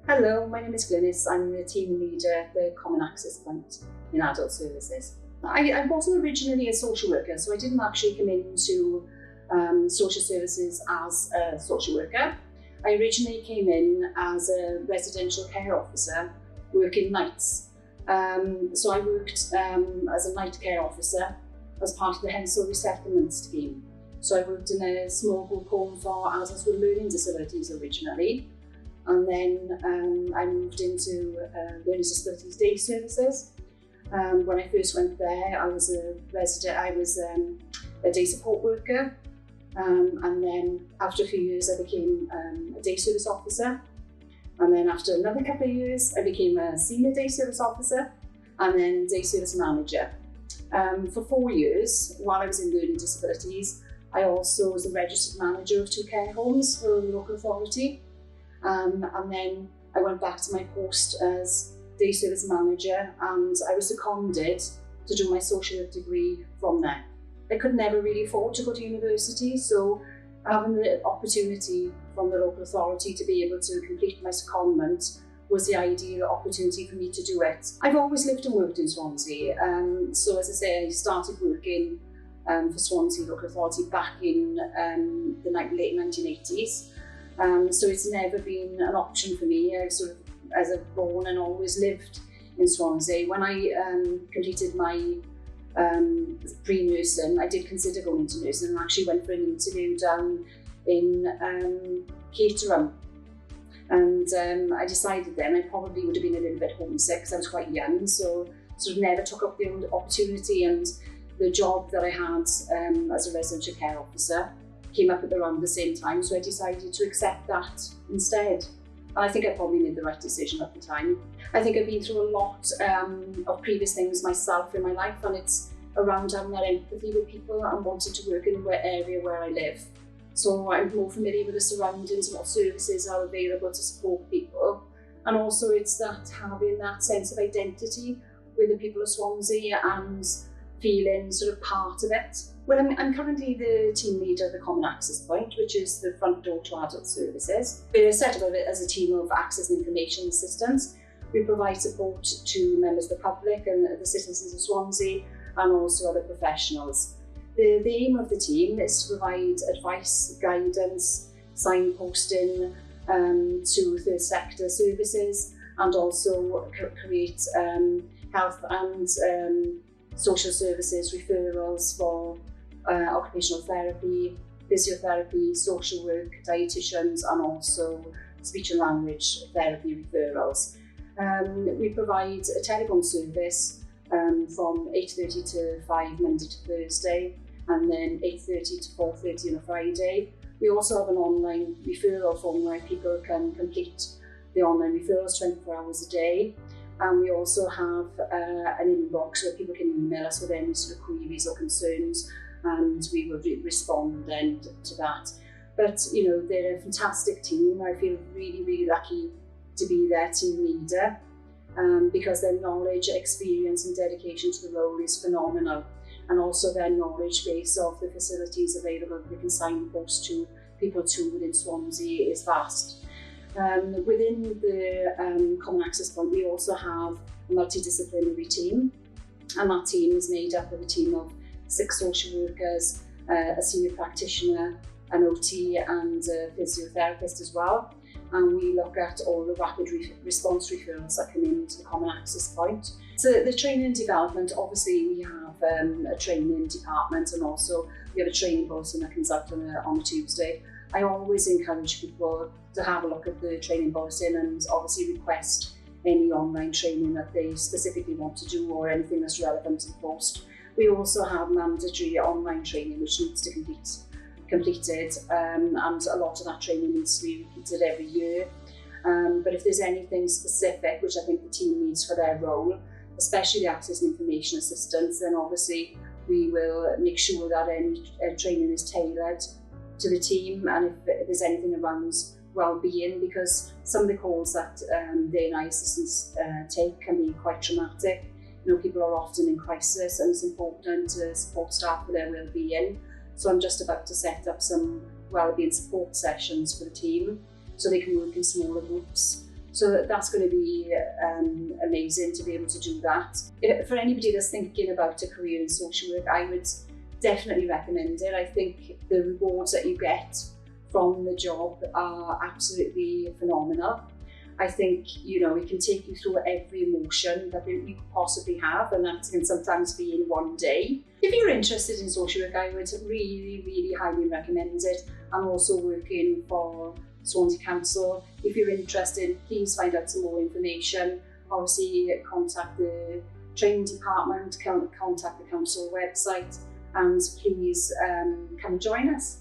Hello, my name is Glynis. I'm the team leader at the Common Access Point in Adult Services. I wasn't originally a social worker, so I didn't actually come into social services as a social worker. I originally came in as a residential care officer working nights. So I worked as a night care officer as part of the Hensel Resettlement Scheme. So I worked in a small group home for adults with learning disabilities originally. And then I moved into learning disabilities day services. When I first went there, I was a day support worker. And then after a few years, I became a day service officer. And then after another couple of years, I became a senior day service officer and then day service manager. For 4 years, while I was in learning disabilities, I also was a registered manager of 2 care homes for the local authority. And then I went back to my post as day service manager, and I was seconded to do my social work degree from there. I could never really afford to go to university, so having the opportunity from the local authority to be able to complete my secondment was the ideal opportunity for me to do it. I've always lived and worked in Swansea, so as I say, I started working for Swansea Local Authority back in the late 1980s. So it's never been an option for me. I've as I've born and always lived in Swansea. When I completed my pre-nursing, I did consider going into nursing and actually went for an interview down in Caterham. And I decided then I probably would have been a little bit homesick because I was quite young, so sort of never took up the opportunity. And the job that I had as a residential care officer came up at around the same time, so I decided to accept that instead. And I think I probably made the right decision at the time. I think I've been through a lot of previous things myself in my life, and it's around having that empathy with people and wanting to work in the area where I live. So I'm more familiar with the surroundings and what services are available to support people. And also it's that having that sense of identity with the people of Swansea and feeling sort of part of it. Well, I'm currently the team leader of the Common Access Point, which is the front door to adult services. We're set up as a team of access and information assistants. We provide support to members of the public and the citizens of Swansea and also other professionals. The aim of the team is to provide advice, guidance, signposting to third sector services, and also create health and social services referrals for occupational therapy, physiotherapy, social work, dietitians, and also speech and language therapy referrals. We provide a telephone service from 8:30 to 5 Monday to Thursday, and then 8:30 to 4:30 on a Friday. We also have an online referral form where people can complete the online referrals 24 hours a day. And we also have an inbox where people can email us with any sort of queries or concerns, and we will respond then to that. But you know, they're a fantastic team. I feel really, really lucky to be their team leader because their knowledge, experience and dedication to the role is phenomenal. And also their knowledge base of the facilities available that they can signpost to people to within Swansea is vast. Within the Common Access Point, we also have a multidisciplinary team, and that team is made up of a team of 6 social workers, a senior practitioner, an OT and a physiotherapist as well. And we look at all the rapid response referrals that come into the Common Access Point. So the training and development, obviously we have a training department, and also we have a training bulletin that comes out on a Tuesday. I always encourage people to have a look at the training bulletin and obviously request any online training that they specifically want to do or anything that's relevant to the post. We also have mandatory online training which needs to be completed, and a lot of that training needs to be repeated every year. But if there's anything specific which I think the team needs for their role, especially the access and information assistance, then obviously we will make sure that any training is tailored to the team, and if there's anything around well-being, because some of the calls that the NI assistants take can be quite traumatic. You know, people are often in crisis, and it's important to support staff with their well-being. So I'm just about to set up some well-being support sessions for the team, so they can work in smaller groups So that's going to be amazing to be able to do that. For anybody that's thinking about a career in social work, I would definitely recommend it. I think the rewards that you get from the job are absolutely phenomenal. I think, it can take you through every emotion that you could possibly have, and that can sometimes be in one day. If you're interested in social work, I would really, really highly recommend it. I'm also working for Swansea Council. If you're interested, please find out some more information. Obviously, contact the training department, contact the council website, and please come and join us.